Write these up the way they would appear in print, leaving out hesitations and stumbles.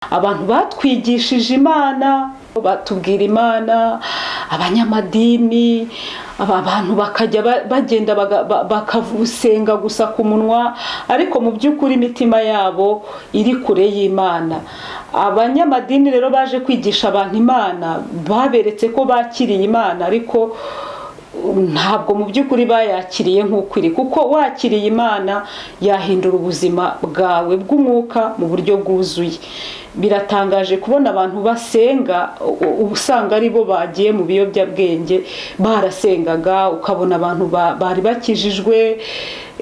abantu batwigishije Imana, batubwira Imana, abanyamadini, abantu bakajya bagenda bakavusenga gusa ku munwa, ariko mu by'ukuri imitima yabo iri kure y'Imana. Abanyamadini rero baje kwigisha abantu Imana, baberetse ko bakiriye Imana, ariko ntabwo mu by'ukuri bayakiriye nk'uko iri, kuko wakiriye Imana yahindura ubuzima bwawe bw'umwuka mu buryo bwuzuye. Biratangaje kubona abantu basenga usanga ari bo bagiye mu biyobyabwenge, barasengaga ukabona abantu bari bakijijwe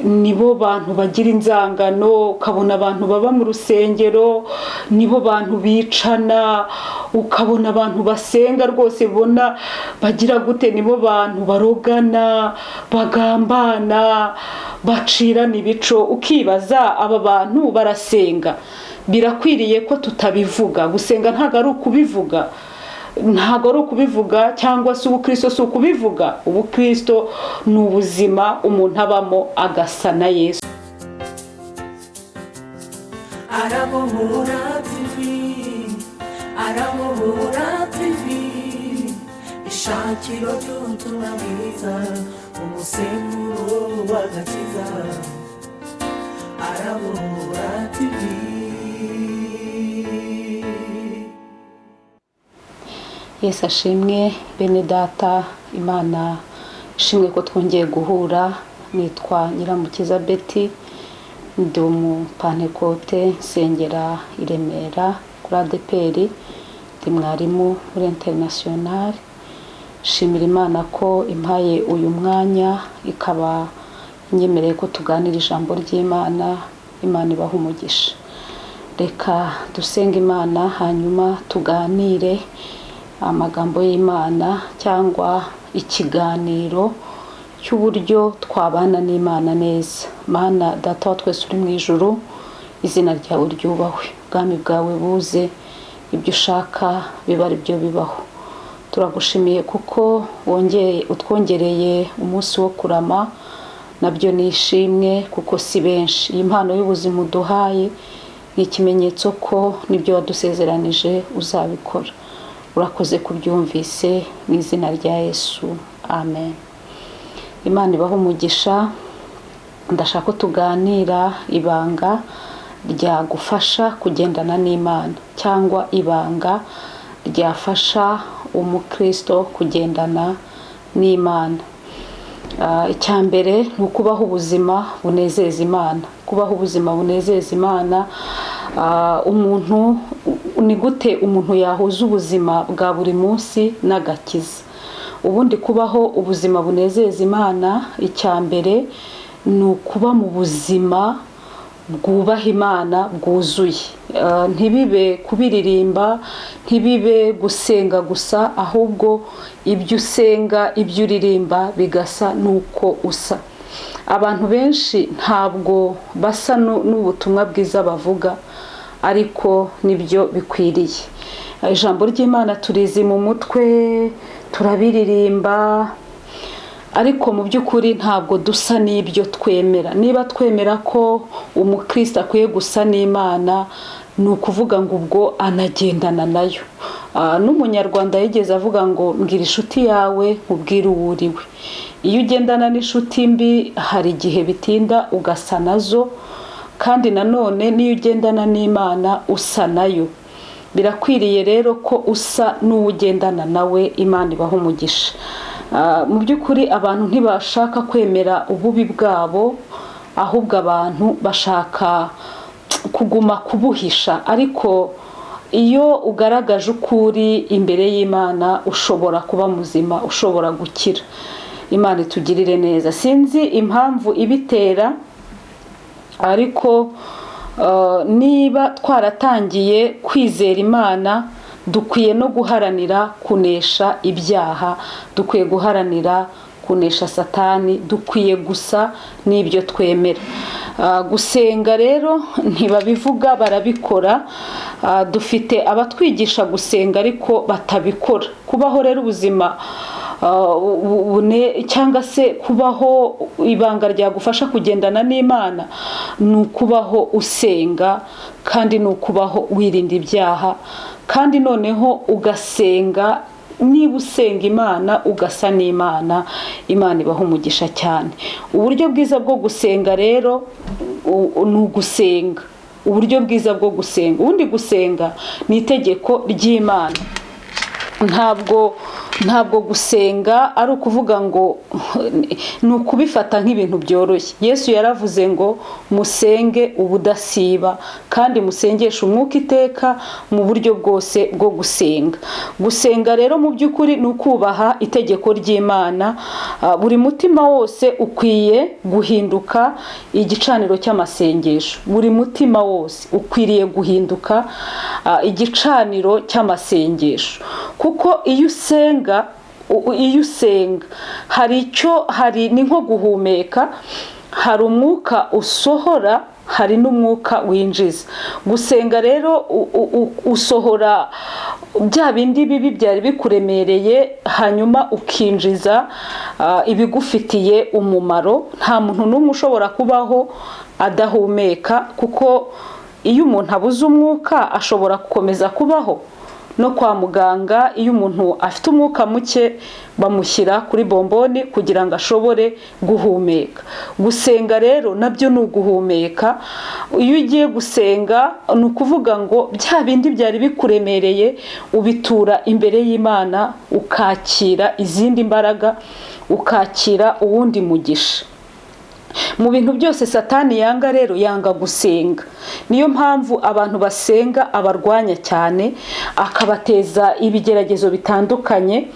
nibo bantu bagira inzangano, ukabona abantu baba mu rusengero nibo bantu bicana, ukabona abantu basenga rwose bona bagira gute nibo bantu barogana, bagambana, bacirana ibico. Ukibaza aba bantu barasenga, birakwiriye ko tutabivuga. Gusenga ntago ari ukubivuga, ntago ari ukubivuga, cyangwa se ubukristo si ukubivuga. Ubukristo ni ubuzima umuntu abamo agasa na Yesu. Arabohora TV, Arabohora TV, ishakiro ry'ubutumwa bwiza, umusemburo w'agakiza. Arabohora TV. Yesu ashimwe. Bene data, Imana ishimwe ko twongeye guhura. Nitwa Nyiramukiza Betty, ndi umupantekote, nsengera i Remera kuri ADPR, ndi mwarimu muri international. Shimira Imana ko impaye uyu mwanya, ikaba inyemereye ko tuganira ijambo ry'Imana. Imana ibaha umugisha. Reka dusenga Imana, hanyuma tuganire amagambo y'Imana, cyangwa ikiganiro cy'uburyo twabana n'Imana neza. Mana Data wa twese uri mu ijuru, izina ryawe ryubahwe, ubwami bwawe buze, ibyo ushaka biba ari byo bibaho. Turagushimiye kuko utwongereye umunsi wo kurama, nabyo nishimwe kuko si benshi. Iyi mpano y'ubuzima uduhaye ni ikimenyetso ko nibyo wadusezeranije uzabikora. Urakoze kubyumvise mu izina rya Yesu, amen. Imana ibaho umugisha. Ndashaka ko tuganira ibanga ryagufasha kugendana n'Imana, cyangwa ibanga ryafasha umukristo kugendana n'Imana. Icyambere ni ukubaho ubuzima bunezeza Imana. Kubaho ubuzima bunezeza Imana, umuntu ni gute umuntu yahuza ubuzima bwa buri munsi n'agakiza? Ubundi kubaho ubuzima bunezeza Imana, icyambere ni ukuba mu buzima bwubaha Imana bwuzuye. Ntibibe kubiririmba, ntibibe gusenga gusa, ahubwo ibyo usenga, ibyo uririmba bigasa nuko usa. Abantu benshi ntabwo basa n'ubutumwa bwiza bavuga, ariko nibyo bikwiriye. Ijambo ry'Imana turizi mu mutwe, turabiririmba, ariko mu by'ukuri ntabwo dusa n'ibyo twemera. Niba twemera ko umukristo akwiye gusa n'Imana, ni ukuvuga ngo ubwo anagendana nayo. N'umunyarwanda yigeze avuga ngo mbwira inshuti yawe nkubwire uwo uriwe. Iyo ugendana n'inshuti mbi hari igihe bitinda ugasa nazo, kandi nanone niyo ugendana n'Imana usa nayo. Birakwiriye rero ko usa n'uwugendana nawe. Imana ibaho umugisha. Mu by'ukuri abantu ntibashaka kwemera ububi bwabo, ahubwo abantu bashaka kuguma kubuhisha. Ariko iyo ugaragaje ukuri imbere y'Imana, ushobora kuba muzima, ushobora gukira. Imana itugirire neza. Sinzi impamvu ibitera, ariko niba twaratangiye kwizera Imana, dukwiye no guharanira kunesha ibyaha, dukwiye guharanira kunesha Satani, dukwiye gusa n'ibyo twemera. Gusenga rero ntibabivuga, barabikora. Dufite abatwigisha gusenga ariko batabikora. Kubaho rero ubuzima cyangwa se kubaho ibanga ryagufasha kugendana n'Imana ni ukubaho usenga, kandi ni ukubaho wirinda ibyaha, kandi noneho ugasenga. Niba usenga Imana ugasa n'Imana, Imana ibaha umugisha cyane. Uburyo bwiza bwo gusenga rero ni ugusenga. Uburyo bwiza bwo gusenga, ubundi gusenga ni itegeko ry'Imana. Ntabwo gusenga ari ukuvuga ngo ni ukubifata nk'ibintu byoroshye. Yesu yaravuze ngo musenge ubudasiba, kandi musengeshe umwuka iteka mu buryo bwose bwo gusenga. Gusenga rero mu by'ukuri ni ukubaha itegeko ry'Imana. Buri mutima wose ukwiye guhinduka igicaniro cy'amasengesho. Buri mutima wose ukwiriye guhinduka igicaniro cy'amasengesho, kuko iyo usenga hari ni nko guhumeka. Hari umwuka usohora, hari n'umwuka winjiza. Gusenga rero usohora bya bindi bibi byari bikuremereye, hanyuma ukinjiza ibigufitiye umumaro. Nta muntu n'umwe ushobora kubaho adahumeka, kuko iyo umuntu abuze umwuka ashobora gukomeza kubaho. No kwa muganga, iyo umuntu afite umwuka muke bamushyira kuri bomboni kugira ngo ashobore guhumeka. Gusenga rero nabyo ni uguhumeka. Iyo ugiye gusenga ni ukuvuga ngo bya bindi byari bikuremereye ubitura imbere y'Imana, ukakira izindi mbaraga, ukakira uwundi mugisha. Mu bintu byose Satani yanga rero, yanga gusenga. Niyo mpamvu abantu basenga abarwanya cyane, akabateza ibigeragezo bitandukanye.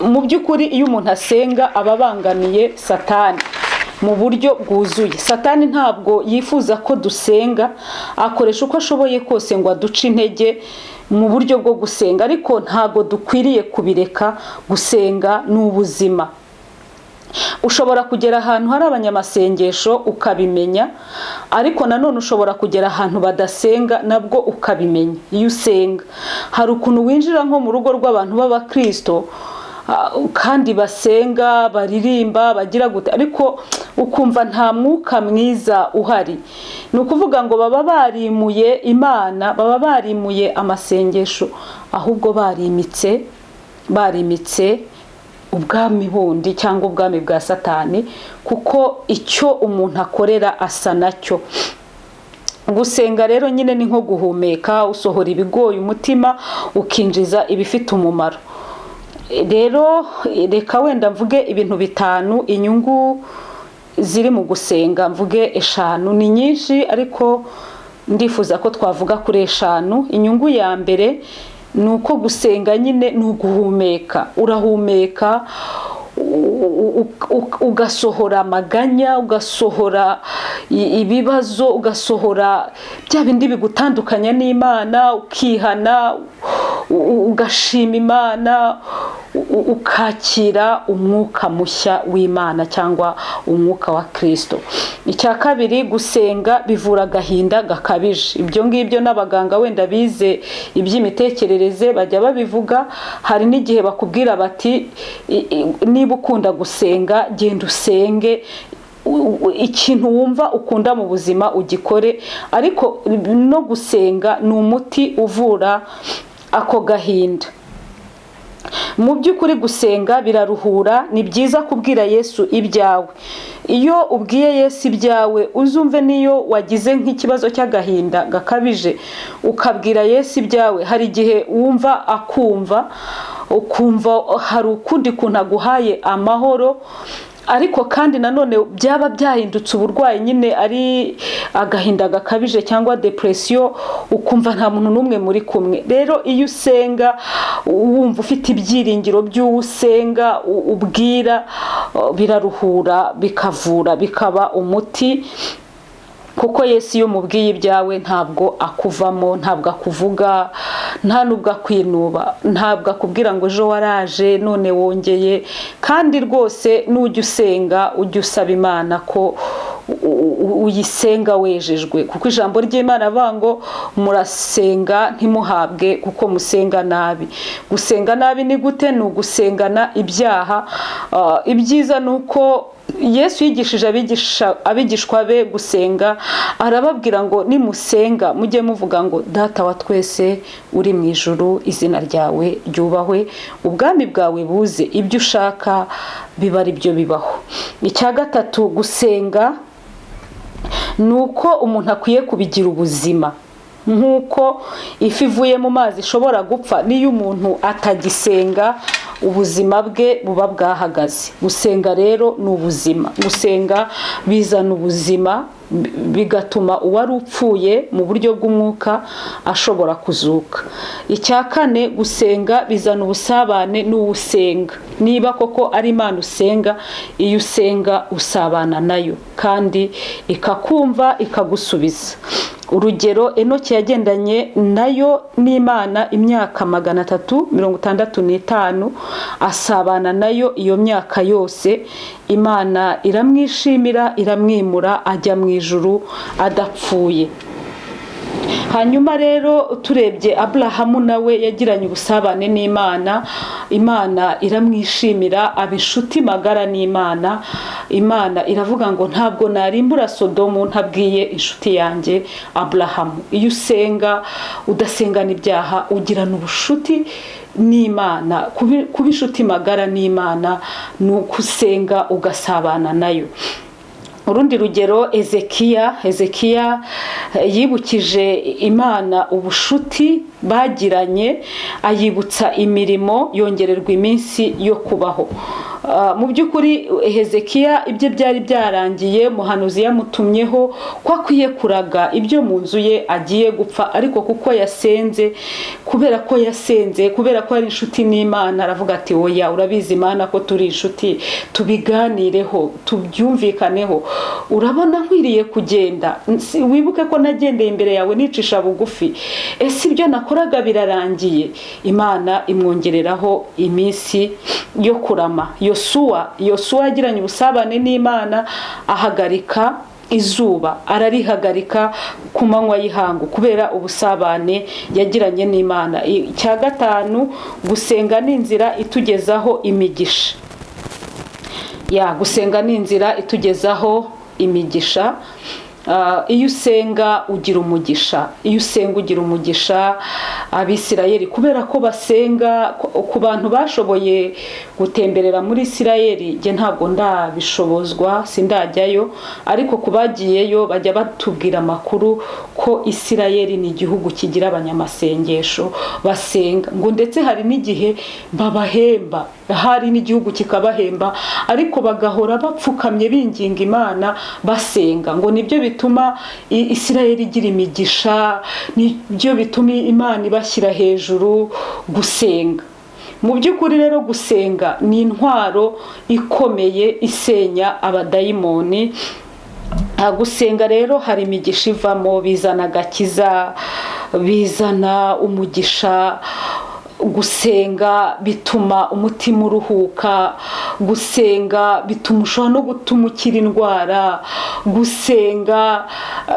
Mu by'ukuri iyo umuntu asenga aba abangamiye Satani mu buryo bwuzuye. Satani ntabwo yifuza ko dusenga, akoresha uko ashoboye kose ngo aduce intege mu buryo bwo gusenga, ariko ntabwo dukwiriye kubireka. Gusenga ni ubuzima. Ushobora kugera ahantu hari abanyamasengesho ukabimenya, ariko nanone ushobora kugera ahantu badasenga nabwo ukabimenya. Iyo usenga hari ukuntu winjira nko mu rugo rw'abantu b'Abakristo, kandi basenga, baririmba, bagira gute, ariko ukumva nta mwuka mwiza uhari. Ni ukuvuga ngo baba barimuye Imana, baba barimuye amasengesho, ahubwo barimitse ubwami bundi cyangwa ubwami bwa Satani, kuko icyo umuntu akorera asa nacyo. Gusenga rero nyine ni nko guhumeka, usohora ibigoye umutima ukinjiza ibifite umumaro. Rero reka wenda mvuge ibintu 5 inyungu ziri mu gusenga. Mvuge 5, ni nyinshi ariko ndifuza ko twavuga kuri 5. Inyungu ya mbere ni uko gusenga nyine ni uguhumeka. Urahumeka, ugasohora amaganya, ugasohora ibibazo, ugasohora bya bindi bigutandukanya n'Imana, ukihana, ugashima Imana, ukakira umwuka mushya w'Imana cyangwa umwuka wa Kristo. Icya kabiri, gusenga bivura agahinda gakabije. Ibyo ngibyo n'abaganga wenda bize iby'imitekerereze bajya babivuga. Hari n'igihe bakubwira bati niba ukunda gusenga genda usenge, ikintu wumva ukunda mu buzima ugikore. Ariko no gusenga ni umuti uvura ako gahinda. Mu by'ukuri gusenga biraruhura. Ni byiza kubwira Yesu ibyawe. Iyo ubwiye Yesu ibyawe, uzumve niyo wagize nk'ikibazo cy'agahinda gakabije, ukabwira Yesu ibyawe, hari igihe wumva akumva, ukumva hari ukundi kuntu aguhaye amahoro. Ariko kandi nanone byaba byahindutse uburwayi nyine ari agahinda gakabije cyangwa depression, ukumva nta muntu n'umwe muri kumwe. Rero iyo usenga wumva ufite ibyiringiro by'uwo usenga ubwira, biraruhura, bikavura, bikaba umuti. Kuko Yesu iyo mubwiye ibyawe ntabwo akuvamo, ntabwo akuvuga, nta nubwo akwinuba, ntabwo akubwira ngo ejo waraje none wongeye. Kandi rwose nujya usenga ujya usaba Imana ko uyisenga wejejwe, kuko ijambo ry'Imana avuga ngo murasenga ntimuhabwe kuko musenga nabi. Gusenga nabi ni gute? Ni ugusengana ibyaha. Ibyiza ni uko Yesu yigishije abigishwa be gusenga, arababwira ngo nimusenga mujye muvuga ngo data wa twese uri mu ijuru, izina ryawe ryubahwe, ubwami bwawe buze, ibyo ushaka biba ari byo bibaho. Icya gatatu, gusenga ni uko umuntu akwiye kubigira ubuzima. Nk'uko ifi ivuye mu mazi ishobora gupfa, niyo umuntu atagisenga ubuzima bwe buba bwahagaze. Gusenga rero ni ubuzima. Gusenga bizana ubuzima, bigatuma uwari upfuye mu buryo bw'umwuka ashobora kuzuka. Icya kane, gusenga bizana ubusabane n'uwusenga. Niba koko ari Imana usenga, iyo usenga usabana nayo kandi ikakumva ikagusubiza. Urugero, Enoki yagendanye nayo n'Imana imyaka 365, asabana nayo iyo myaka yose. Imana iramwishimira, iramwimura, ajya mu ijuru adapfuye. Hanyuma rero turebye Aburahamu nawe yagiranye ubusabane n'Imana. Imana iramwishimira, aba inshuti magara n'Imana. Imana iravuga ngo ntabwo narimbura Sodomu ntabwiye inshuti yanjye Aburahamu. Iyo usenga udasengana ibyaha, ugirana ubushuti n'Imana. Kuba inshuti magara n'Imana ni ukusenga ugasabana nayo. Urundi rugero, Ezekiya yibukije Imana ubushuti bagiranye, ayibutsa imirimo, yongererwa iminsi yo kubaho. Mu by'ukuri Hezekiya ibyo byari byarangiye, umuhanuzi yamutumyeho ko akwiye kuraga ibyo mu nzu ye agiye gupfa, ariko kuko yasenze, kubera ko ari inshuti n'Imana, aravuga ati oya, urabizi Imana ko turi inshuti, tubiganireho, tubyumvikaneho. Urabona nkwiriye kugenda, wibuke ko nagendeye imbere yawe nicisha bugufi, ese ibyo nakoraga birarangiye. Imana imwongereraho iminsi yo kurama. Yosuwa yagiranye ubusabane n'Imana, ahagarika izuba, ararihagarika ku manywa y'ihangu kubera ubusabane yagiranye n'Imana. Icya gatanu, gusenga ni inzira itugezaho imigisha. Gusenga ni inzira itugezaho imigisha. Iyo usenga ugira umugisha. Abisirayeli kubera ko basenga, ku bantu bashoboye gutemberera muri Isirayeli, nge ntabwo ndabishobozwa, sindajyayo, ariko kubagiyeyo bajya batubwira amakuru ko Isirayeli ni igihugu kigira abanyamasengesho basenga, ngo ndetse hari n'igihe babahemba, hari n'igihugu kikabahemba, ariko bagahora bapfukamye binginga Imana basenga, ngo nibyo bituma Isirayeli igira imigisha, nibyo bituma Imana ibashyira hejuru. Gusenga, mu by'ukuri rero gusenga ni intwaro ikomeye isenya abadayimoni. Gusenga rero hari imigisha ivamo, bizana agakiza, bizana umugisha. Gusenga bituma umutima uruhuka. Gusenga bituma ushobora no gutuma ukira indwara. Gusenga,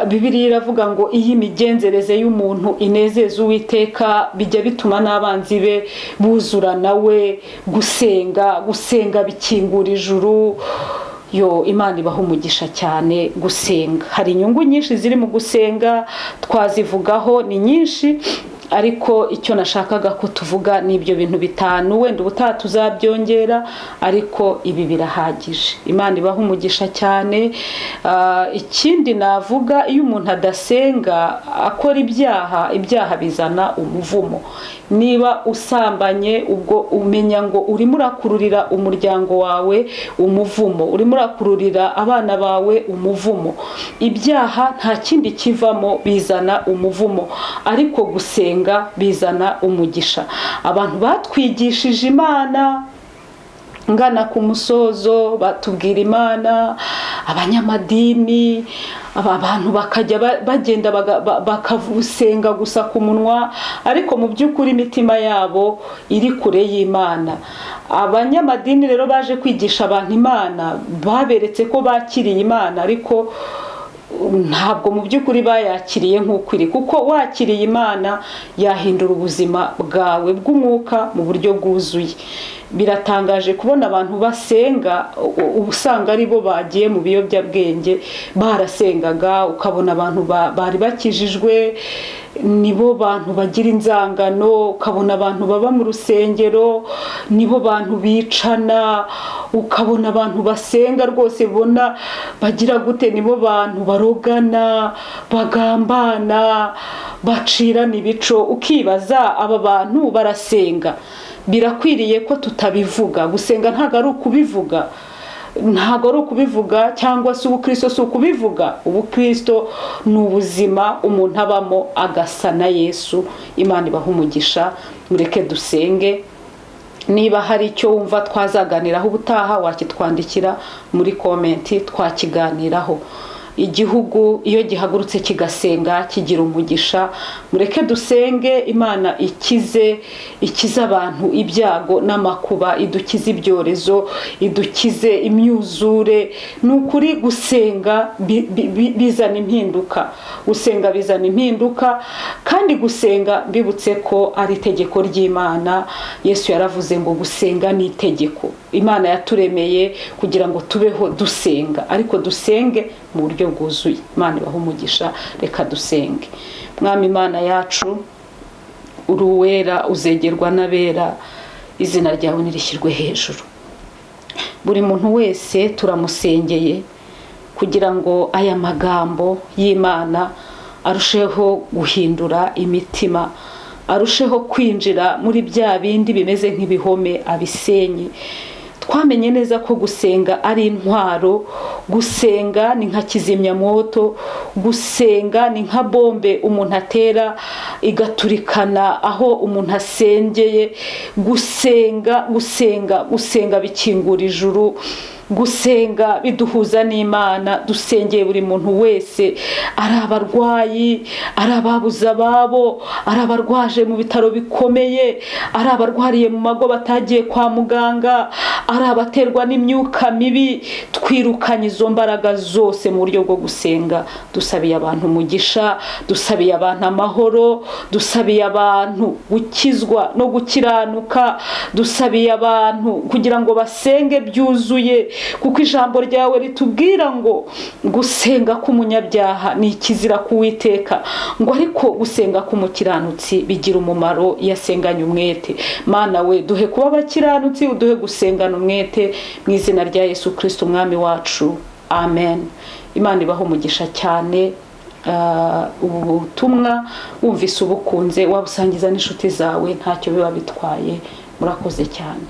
Bibiliya iravuga ngo iyo imigenzereze y'umuntu inezeza Uwiteka, bijya bituma n'abanzi be buzura nawe. Gusenga bikingura ijuru. Imana ibaha umugisha cyane. Gusenga, hari inyungu nyinshi ziri mu gusenga, twazivugaho ni nyinshi, ariko icyo nashakaga ko tuvuga ni ibyo bintu bitanu. Wenda ubutaha tuzabyongera, ariko ibi birahagije. Imana ibaha umugisha cyane. Ikindi navuga, iyo umuntu adasenga akora ibyaha bizana umuvumo. Niba usambanye, ubwo umenya ngo urimo urakururira umuryango wawe umuvumo, urimo urakururira abana bawe umuvumo. Ibyaha nta kindi kivamo, bizana umuvumo, ariko gusenga bizana umugisha. Abantu batwigishije Imana ngana ku musozo batubwira Imana, abanyamadini, abantu bakajya bagenda bakavusenga gusa ku munwa, ariko mu by'ukuri imitima yabo iri kure y'Imana. Abanyamadini rero baje kwigisha abantu Imana, baberetse ko bakiriye Imana, ariko ntabwo mu by'ukuri bayakiriye nk'uko iri, kuko wakiriye Imana yahindura ubuzima bwawe bw'umwuka mu buryo bwuzuye. Biratangaje kubona abantu basenga usanga ari bo bagiye mu biyobyabwenge, barasengaga ukabona abantu bari bakijijwe nibo bantu bagira inzangano, ukabona abantu baba mu rusengero nibo bantu bicana, ukabona abantu basenga rwose bona bagira gute, nibo bantu barogana, bagambana, bacirana ibico. Ukibaza aba bantu barasenga, birakwiriye ko tutabivuga. Gusenga ntago ari ukubivuga, ntago ari ukubivuga, cyangwa se ubukristo si ukubivuga. Ubukristo ni ubuzima umuntu abamo agasa na Yesu. Imana ibaha umugisha, mureke dusenge. Niba hari icyo wumva twazaganiraho ubutaha, wakitwandikira muri komenti twakiganiraho. Igihugu iyo gihagurutse kigasenga kigira umugisha. Mureke dusenge Imana ikize abantu ibyago n'amakuba, idukize ibyorezo, idukize imyuzure. Nukuri gusenga bizana impinduka, gusenga bizana impinduka, kandi gusenga mbibutse ko ari itegeko ry'Imana. Yesu yaravuze ngo gusenga ni itegeko. Imana yaturemeye kugira ngo tubeho dusenga, ariko dusenge mu buryo bwuzuye. Imana ibaha umugisha, reka dusenge. Mwami Imana yacu, uri uwera, uzegerwa n'abera, izina ryawe nirishyirwe hejuru. Buri muntu wese turamusengeye kugira ngo aya magambo y'Imana arusheho guhindura imitima, arusheho kwinjira muri bya bindi bimeze nk'ibihome abisenye. Twamenye neza ko gusenga ari intwaro, gusenga ni nka kizimyamwoto, gusenga ni nka bombe umuntu atera igaturikana aho umuntu asengeye. Gusenga bikingura ijuru, gusenga biduhuza n'Imana. Dusengeye buri muntu wese, ari abarwayi, ari ababuze ababo, ari abarwaje mu bitaro bikomeye, ari abarwariye mu mago batagiye kwa muganga, ari abaterwa n'imyuka mibi. Twirukanye izo mbaraga zose mu buryo bwo gusenga. Dusabiye abantu umugisha, dusabiye abantu amahoro, dusabiye abantu gukizwa no gukiranuka, dusabiye abantu kugira ngo basenge byuzuye, kuko ijambo ryawe ritubwira ngo gusenga k'umunyabyaha ni ikizira k'Uwiteka, ngo ariko gusenga k'umukiranutsi bigira umumaro yasenganye umwete. Mana we, duhe kuba abakiranutsi, uduhe gusengana umwete, mu izina rya Yesu Kristo umwami wacu, amen. Imana ibaho umugisha cyane. Ubu butumwa wumvise ubukunze, wabusangiza n'inshuti zawe, ntacyo biba bitwaye. Murakoze cyane.